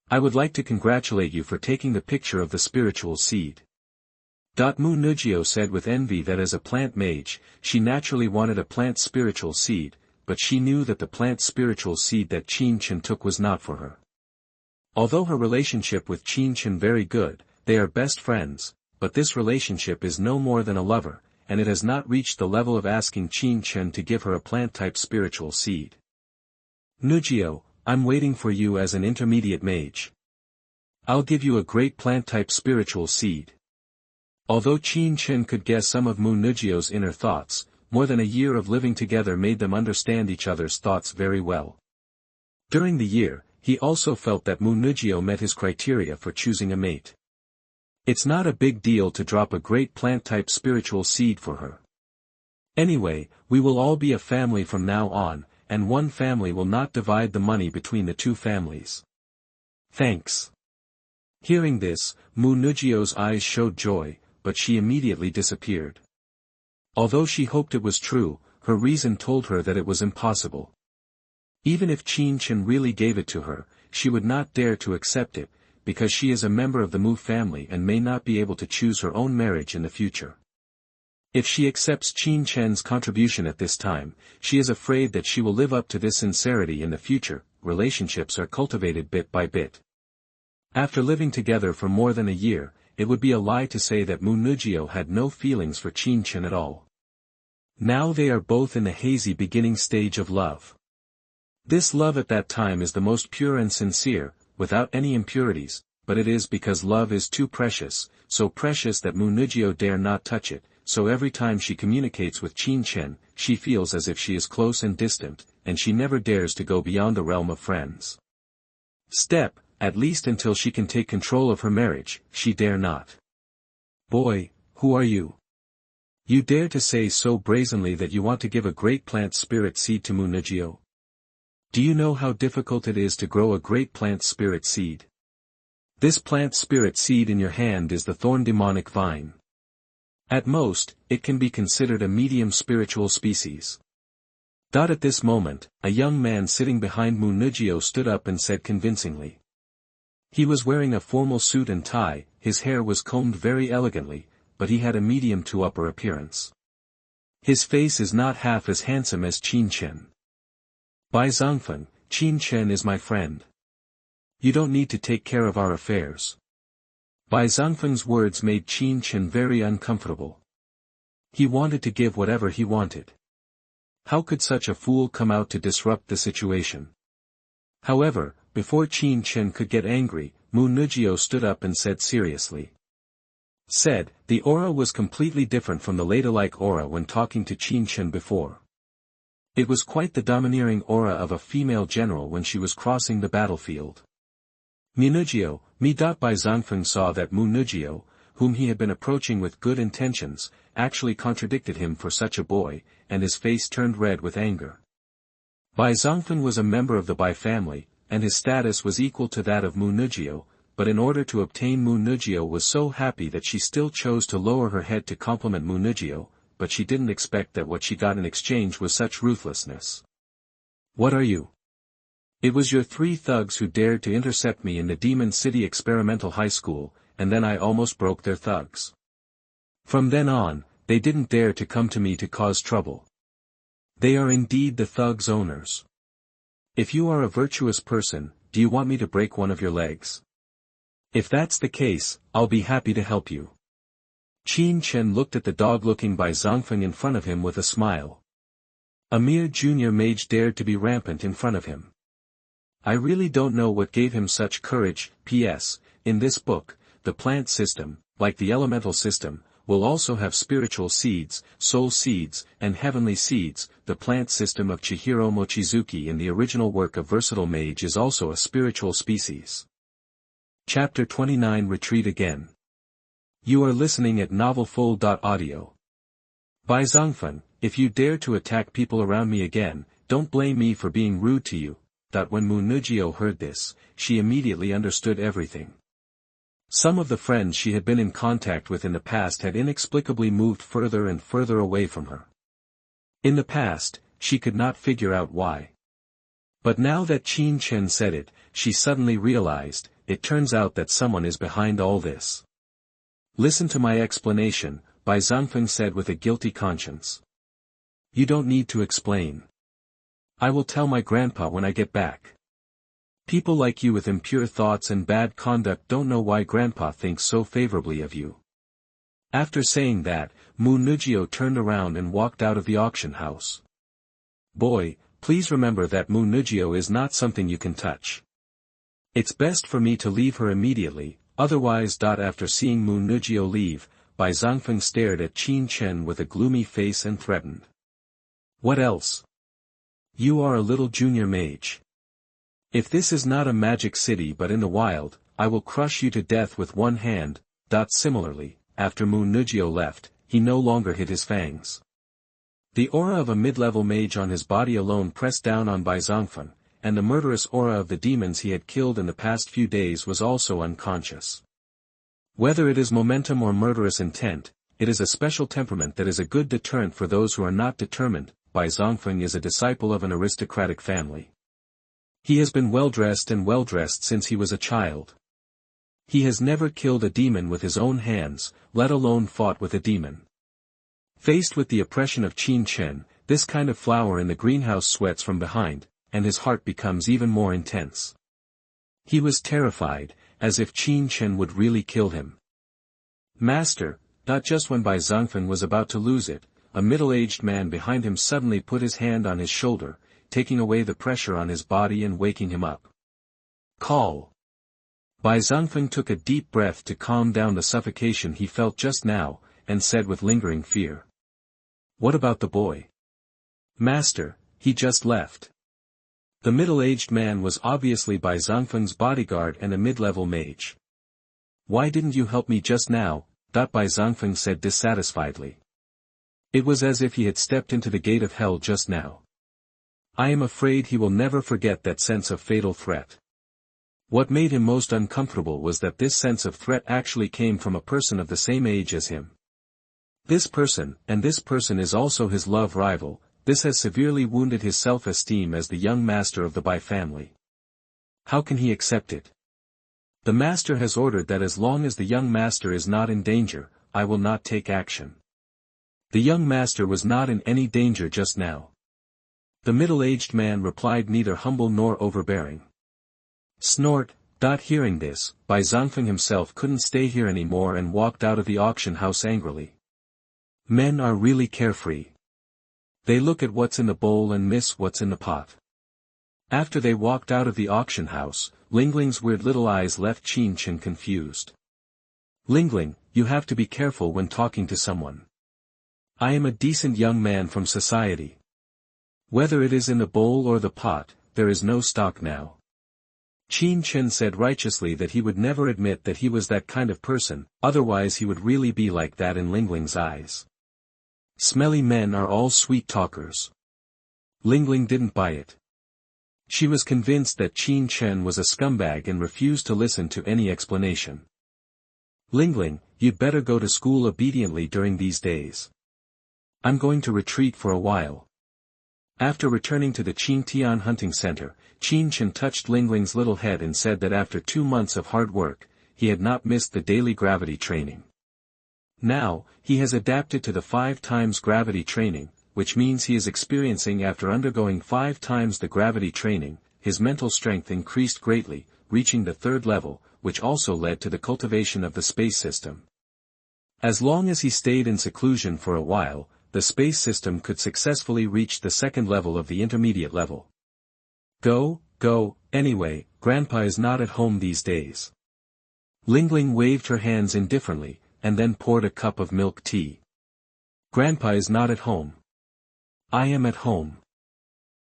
I would like to congratulate you for taking the picture of the spiritual seed. Mtlnovel said with envy that as a plant mage, she naturally wanted a plant spiritual seed, but she knew that the plant spiritual seed that Qing took was not for her. Although her relationship with Qing very good, they are best friends, but this relationship is no more than a lover, and it has not reached the level of asking Qing to give her a plant-type spiritual seed. Mtlnovel, I'm waiting for you as an intermediate mage. I'll give you a great plant-type spiritual seed. Although Qing could guess some of Mtlnovel's inner thoughts, more than a year of living together made them understand each other's thoughts very well. During the year, he also felt that Mtlnovel met his criteria for choosing a mate. It's not a big deal to drop a great plant-type spiritual seed for her. Anyway, we will all be a family from now on, and one family will not divide the money between the two families. Thanks. Hearing this, Mtlnovel's eyes showed joy, but she immediately disappeared. Although she hoped it was true, her reason told her that it was impossible. Even if Qing really gave it to her, she would not dare to accept it, because she is a member of the Mu family and may not be able to choose her own marriage in the future. If she accepts Qing's contribution at this time, she is afraid that she will live up to this sincerity in the future. Relationships are cultivated bit by bit. After living together for more than a year, it would be a lie to say that Mtlnovel had no feelings for Qing at all. Now they are both in the hazy beginning stage of love. This love at that time is the most pure and sincere, without any impurities, but it is because love is too precious, so precious that Mtlnovel dare not touch it, so every time she communicates with Qing, she feels as if she is close and distant, and she never dares to go beyond the realm of friends. At least until she can take control of her marriage, she dare not. Boy, who are you? You dare to say so brazenly that you want to give a great plant spirit seed to Mtlnovel? Do you know how difficult it is to grow a great plant spirit seed? This plant spirit seed in your hand is the Thorn demonic vine. At most, it can be considered a medium spiritual species. At this moment, a young man sitting behind Mtlnovel stood up and said convincingly. He was wearing a formal suit and tie, his hair was combed very elegantly, but he had a medium to upper appearance. His face is not half as handsome as Qing. Bai Zongfen, Qing is my friend. You don't need to take care of our affairs. Bai Zongfen's words made Qing very uncomfortable. He wanted to give whatever he wanted. How could such a fool come out to disrupt the situation? However, before Qing could get angry, Mtlnovel stood up and said seriously. The aura was completely different from the Lolita-like aura when talking to Qing before. It was quite the domineering aura of a female general when she was crossing the battlefield. Mtlnovel, Bai Zongfen saw that Mtlnovel, whom he had been approaching with good intentions, actually contradicted him for such a boy, and his face turned red with anger. Bai Zongfen was a member of the Bai family, and his status was equal to that of Mtlnovel, but in order to obtain Mtlnovel was so happy that she still chose to lower her head to compliment Mtlnovel, but she didn't expect that what she got in exchange was such ruthlessness. What are you? It was your 3 thugs who dared to intercept me in the Demon City Experimental High School, and then I almost broke their thugs. From then on, they didn't dare to come to me to cause trouble. They are indeed the thugs' owners. If you are a virtuous person, do you want me to break one of your legs? If that's the case, I'll be happy to help you. Qing looked at the dog-looking Bai Zongfen in front of him with a smile. A mere junior mage dared to be rampant in front of him. I really don't know what gave him such courage. P.S. In this book, the plant system, like the elemental system, will also have spiritual seeds, soul seeds, and heavenly seeds. The plant system of Chihiro Mochizuki in the original work of Versatile Mage is also a spiritual species. Chapter 29 Retreat Again. You are listening at NovelFull.audio. Bai Zongfen, if you dare to attack people around me again, don't blame me for being rude to you. When Mtlnovel heard this, she immediately understood everything. Some of the friends she had been in contact with in the past had inexplicably moved further and further away from her. In the past, she could not figure out why. But now that Qing said it, she suddenly realized, it turns out that someone is behind all this. Listen to my explanation, Bai Zongfen said with a guilty conscience. You don't need to explain. I will tell my grandpa when I get back. People like you with impure thoughts and bad conduct don't know why grandpa thinks so favorably of you. After saying that, Mtlnovel turned around and walked out of the auction house. Boy, please remember that Mtlnovel is not something you can touch. It's best for me to leave her immediately, otherwise. After seeing Mtlnovel leave, Bai Zongfen stared at Qing with a gloomy face and threatened. What else? You are a little junior mage. If this is not a magic city but in the wild, I will crush you to death with one hand. Similarly, after Mtlnovel left, he no longer hid his fangs. The aura of a mid-level mage on his body alone pressed down on Bai Zongfen, and the murderous aura of the demons he had killed in the past few days was also unconscious. Whether it is momentum or murderous intent, it is a special temperament that is a good deterrent for those who are not determined. Bai Zongfen is a disciple of an aristocratic family. He has been well-dressed since he was a child. He has never killed a demon with his own hands, let alone fought with a demon. Faced with the oppression of Qing, this kind of flower in the greenhouse sweats from behind, and his heart becomes even more intense. He was terrified, as if Qin Chen would really kill him. Master, not just when Bai Zongfen was about to lose it, a middle-aged man behind him suddenly put his hand on his shoulder, taking away the pressure on his body and waking him up. Call. Bai Zongfen took a deep breath to calm down the suffocation he felt just now, and said with lingering fear. What about the boy? Master, he just left. The middle-aged man was obviously Bai Zongfen's bodyguard and a mid-level mage. Why didn't you help me just now? Bai Zongfen said dissatisfiedly. It was as if he had stepped into the gate of hell just now. I am afraid he will never forget that sense of fatal threat. What made him most uncomfortable was that this sense of threat actually came from a person of the same age as him. This person is also his love rival. This has severely wounded his self-esteem as the young master of the Bai family. How can he accept it? The master has ordered that as long as the young master is not in danger, I will not take action. The young master was not in any danger just now. The middle-aged man replied, neither humble nor overbearing. Snort. Hearing this, Bai Zongfen himself couldn't stay here anymore and walked out of the auction house angrily. Men are really carefree. They look at what's in the bowl and miss what's in the pot. After they walked out of the auction house, Lingling's weird little eyes left Qin Chen confused. Lingling, you have to be careful when talking to someone. I am a decent young man from society. Whether it is in the bowl or the pot, there is no stock now. Qin Chen said righteously that he would never admit that he was that kind of person, otherwise he would really be like that in Lingling's eyes. Smelly men are all sweet talkers. Lingling didn't buy it. She was convinced that Qin Chen was a scumbag and refused to listen to any explanation. Lingling, you'd better go to school obediently during these days. I'm going to retreat for a while. After returning to the Qingtian hunting center, Qin Chen touched Lingling's little head and said that after 2 months of hard work, he had not missed the daily gravity training. Now, he has adapted to the 5 times gravity training, which means he is experiencing after undergoing 5 times the gravity training, his mental strength increased greatly, reaching the 3rd level, which also led to the cultivation of the space system. As long as he stayed in seclusion for a while, the space system could successfully reach the 2nd level of the intermediate level. Go, anyway, Grandpa is not at home these days. Lingling waved her hands indifferently, and then poured a cup of milk tea. Grandpa is not at home. I am at home.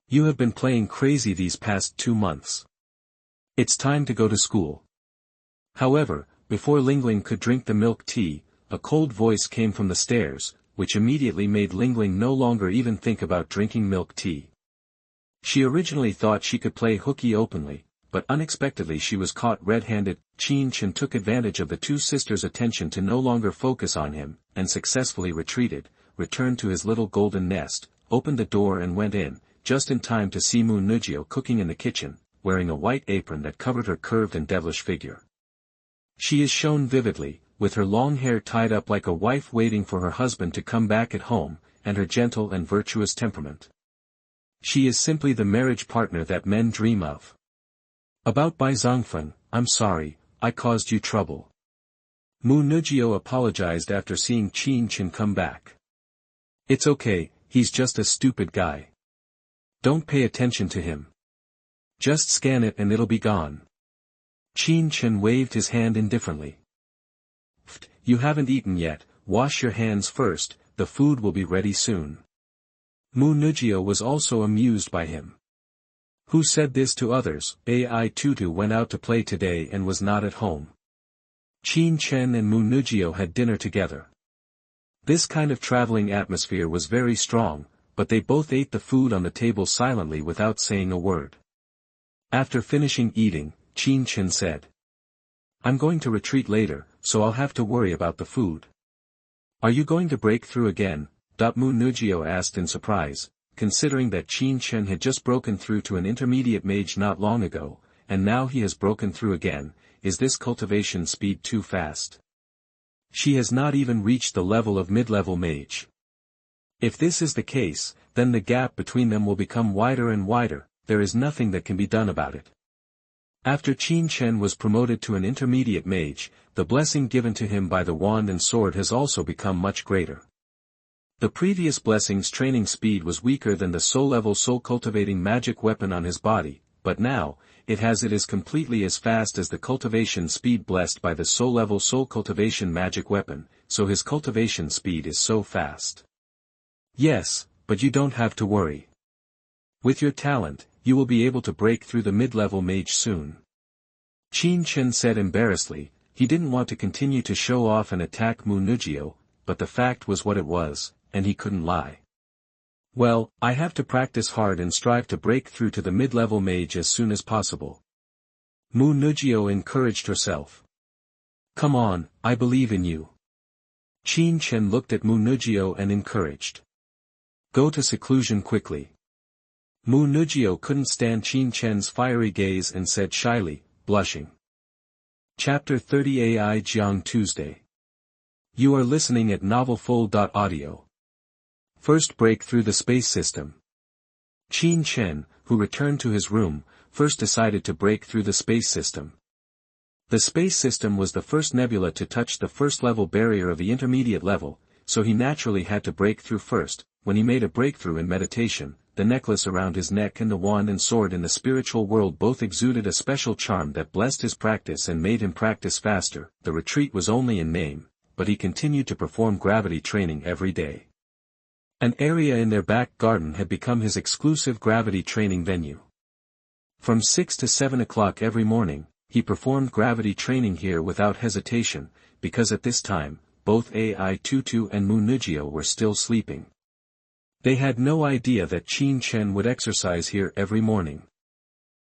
You have been playing crazy these past 2 months. It's time to go to school. However, before Lingling could drink the milk tea, a cold voice came from the stairs, which immediately made Lingling no longer even think about drinking milk tea. She originally thought she could play hooky openly, but unexpectedly she was caught red-handed. Qin Chen took advantage of the 2 sisters' attention to no longer focus on him, and successfully returned to his little golden nest, opened the door and went in, just in time to see Mtlnovel cooking in the kitchen, wearing a white apron that covered her curved and devilish figure. She is shown vividly, with her long hair tied up like a wife waiting for her husband to come back at home, and her gentle and virtuous temperament. She is simply the marriage partner that men dream of. About Bai Zongfen, I'm sorry, I caused you trouble. Mtlnovel apologized after seeing Qin Chen come back. It's okay, he's just a stupid guy. Don't pay attention to him. Just scan it and it'll be gone. Qin Chen waved his hand indifferently. You haven't eaten yet, wash your hands first, the food will be ready soon. Mtlnovel was also amused by him. Who said this to others? Ai Tutu went out to play today and was not at home. Qin Chen and Mtlnovel had dinner together. This kind of traveling atmosphere was very strong, but they both ate the food on the table silently without saying a word. After finishing eating, Qin Chen said, I'm going to retreat later, so I'll have to worry about the food. Are you going to break through again? Mtlnovel asked in surprise, considering that Qin Chen had just broken through to an intermediate mage not long ago, and now he has broken through again. Is this cultivation speed too fast? She has not even reached the level of mid-level mage. If this is the case, then the gap between them will become wider and wider, there is nothing that can be done about it. After Qin Chen was promoted to an intermediate mage, the blessing given to him by the wand and sword has also become much greater. The previous blessing's training speed was weaker than the soul-level soul-cultivating magic weapon on his body, but now, it is completely as fast as the cultivation speed blessed by the soul-level soul-cultivation magic weapon, so his cultivation speed is so fast. Yes, but you don't have to worry. With your talent, you will be able to break through the mid-level mage soon. Qin Chen said embarrassedly. He didn't want to continue to show off and attack Mtlnovel, but the fact was what it was, and he couldn't lie. Well, I have to practice hard and strive to break through to the mid-level mage as soon as possible. Mtlnovel encouraged herself. Come on, I believe in you. Qin Chen looked at Mtlnovel and encouraged. Go to seclusion quickly. Mtlnovel couldn't stand Qin Chen's fiery gaze and said shyly, blushing. Chapter 30 AI Jiang Tuesday. You are listening at NovelFull.audio. First break through the space system. Qin Chen, who returned to his room, first decided to break through the space system. The space system was the first nebula to touch the first-level barrier of the intermediate level, so he naturally had to break through first. When he made a breakthrough in meditation, the necklace around his neck and the wand and sword in the spiritual world both exuded a special charm that blessed his practice and made him practice faster. The retreat was only in name, but he continued to perform gravity training every day. An area in their back garden had become his exclusive gravity training venue. From 6 to 7 o'clock every morning, he performed gravity training here without hesitation, because at this time, both AI22 and Mtlnovel were still sleeping. They had no idea that Qin Chen would exercise here every morning.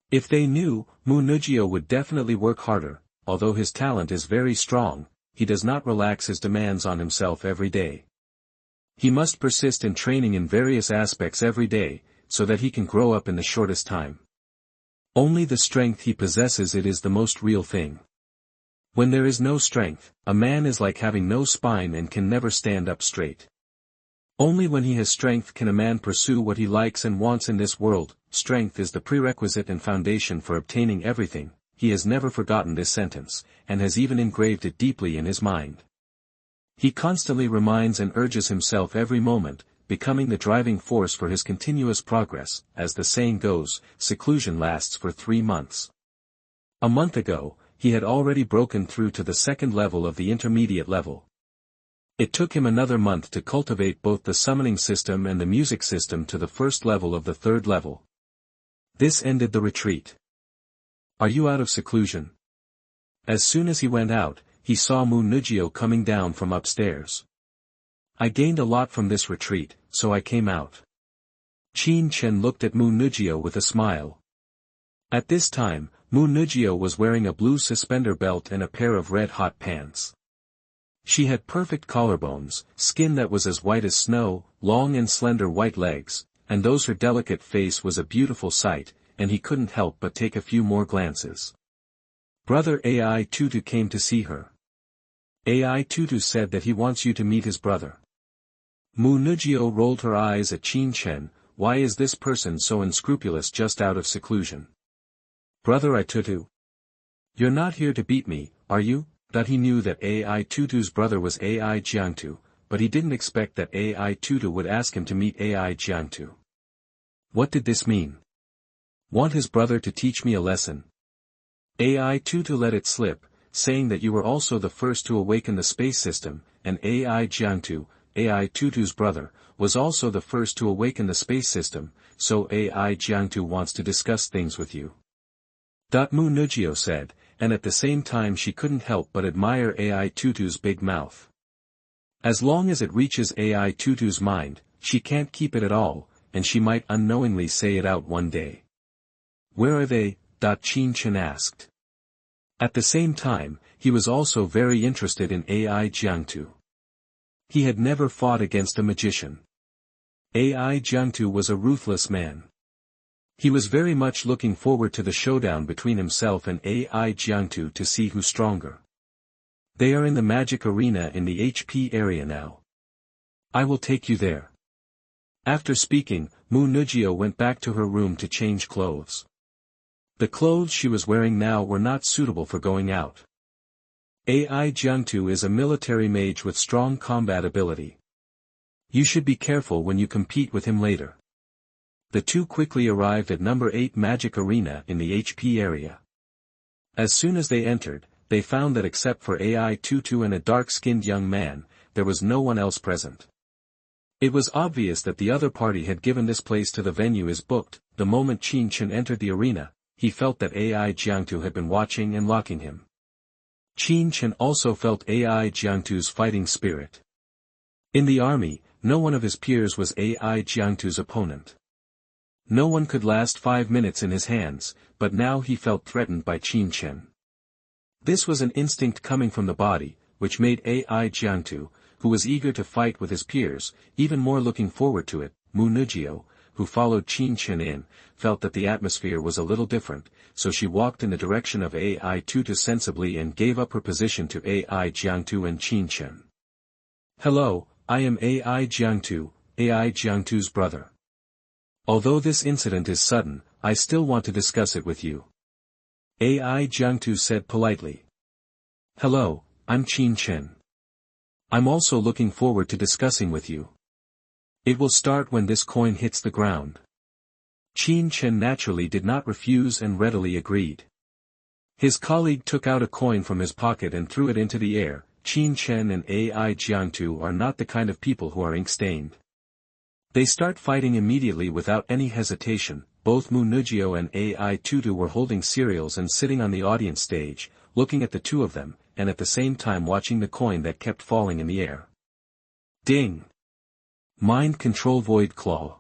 If they knew, Mtlnovel would definitely work harder. Although his talent is very strong, he does not relax his demands on himself every day. He must persist in training in various aspects every day, so that he can grow up in the shortest time. Only the strength he possesses is the most real thing. When there is no strength, a man is like having no spine and can never stand up straight. Only when he has strength can a man pursue what he likes and wants in this world. Strength is the prerequisite and foundation for obtaining everything. He has never forgotten this sentence, and has even engraved it deeply in his mind. He constantly reminds and urges himself every moment, becoming the driving force for his continuous progress. As the saying goes, seclusion lasts for 3 months. A month ago, he had already broken through to the second level of the intermediate level. It took him another month to cultivate both the summoning system and the music system to the first level of the third level. This ended the retreat. Are you out of seclusion? As soon as he went out, he saw Mtlnovel coming down from upstairs. I gained a lot from this retreat, so I came out. Qin Chen looked at Mtlnovel with a smile. At this time, Mtlnovel was wearing a blue suspender belt and a pair of red-hot pants. She had perfect collarbones, skin that was as white as snow, long and slender white legs, and her delicate face was a beautiful sight, and he couldn't help but take a few more glances. Brother AI22 came to see her. AI22 said that he wants you to meet his brother. Mtlnovel rolled her eyes at Qin Chen. Why is this person so unscrupulous just out of seclusion? Brother AI22? You're not here to beat me, are you? That he knew that AI22's brother was AI Jiang, but he didn't expect that AI22 would ask him to meet AI Jiang. What did this mean? Want his brother to teach me a lesson? AI22 let it slip, saying that you were also the first to awaken the space system, and AI Jiang, AI22's brother, was also the first to awaken the space system, so AI Jiang wants to discuss things with you. Mtlnovel said, and at the same time she couldn't help but admire AI22's big mouth. As long as it reaches AI22's mind, she can't keep it at all, and she might unknowingly say it out one day. Where are they? Qin Chen asked. At the same time, he was also very interested in AI Jiang. He had never fought against a magician. AI Jiang was a ruthless man. He was very much looking forward to the showdown between himself and AI Jiang to see who's stronger. They are in the magic arena in the HP area now. I will take you there. After speaking, Mtlnovel went back to her room to change clothes. The clothes she was wearing now were not suitable for going out. AI Jiang is a military mage with strong combat ability. You should be careful when you compete with him later. The two quickly arrived at number 8 Magic Arena in the HP area. As soon as they entered, they found that except for AI Tutu and a dark-skinned young man, there was no one else present. It was obvious that the other party had given this place to the venue as booked. The moment Qing entered the arena, he felt that AI Jiang had been watching and locking him. Qing also felt AI Jiang's fighting spirit. In the army, no one of his peers was AI Jiang's opponent. No one could last 5 minutes in his hands, but now he felt threatened by Qing. This was an instinct coming from the body, which made AI Jiang, who was eager to fight with his peers, even more looking forward to it. Mtlnovel, who followed Qing in, felt that the atmosphere was a little different, so she walked in the direction of AI Tutu sensibly and gave up her position to AI Jiang and Qing. Hello, I am AI Jiang, AI Jiang's brother. Although this incident is sudden, I still want to discuss it with you. AI Jiang said politely. Hello, I'm Qing. I'm also looking forward to discussing with you. It will start when this coin hits the ground. Qing naturally did not refuse and readily agreed. His colleague took out a coin from his pocket and threw it into the air. Qing and AI Jiang are not the kind of people who are ink-stained. They start fighting immediately without any hesitation. Both Mtlnovel and AI Tutu were holding cereals and sitting on the audience stage, looking at the two of them, and at the same time watching the coin that kept falling in the air. Ding! Mind Control Void Claw.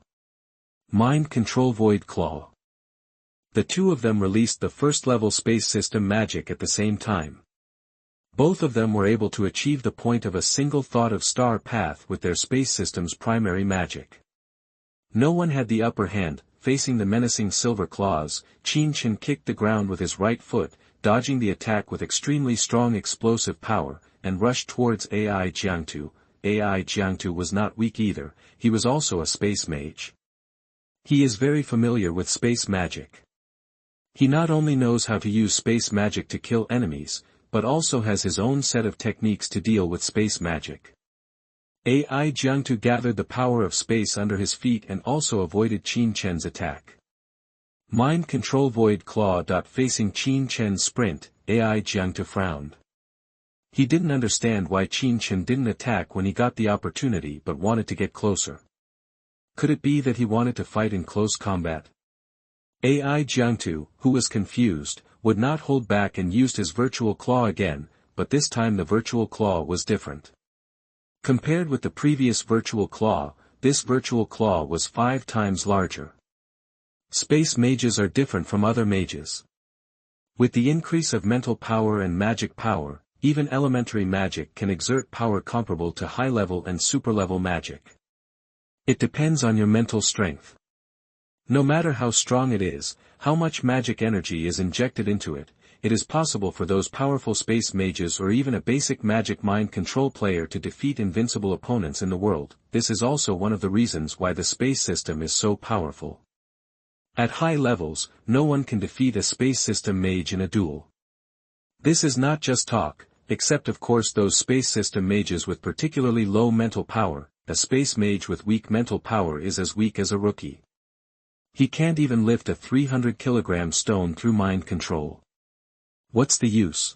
Mind Control Void Claw. The two of them released the first-level space system magic at the same time. Both of them were able to achieve the point of a single thought of star path with their space system's primary magic. No one had the upper hand. Facing the menacing silver claws, Qing kicked the ground with his right foot, dodging the attack with extremely strong explosive power, and rushed towards AI Jiang. AI Jiang was not weak either, he was also a space mage. He is very familiar with space magic. He not only knows how to use space magic to kill enemies, but also has his own set of techniques to deal with space magic. AI Jiang gathered the power of space under his feet and also avoided Qing's attack. Mind Control Void Claw. Facing Qing's sprint, AI Jiang frowned. He didn't understand why Qing didn't attack when he got the opportunity but wanted to get closer. Could it be that he wanted to fight in close combat? AI Jiang, who was confused, would not hold back and used his virtual claw again, but this time the virtual claw was different. Compared with the previous virtual claw, this virtual claw was 5 times larger. Space mages are different from other mages. With the increase of mental power and magic power, even elementary magic can exert power comparable to high-level and super-level magic. It depends on your mental strength. No matter how strong it is, how much magic energy is injected into it, it is possible for those powerful space mages or even a basic magic mind control player to defeat invincible opponents in the world. This is also one of the reasons why the space system is so powerful. At high levels, no one can defeat a space system mage in a duel. This is not just talk, except of course those space system mages with particularly low mental power. A space mage with weak mental power is as weak as a rookie. He can't even lift a 300 kilogram stone through mind control. What's the use?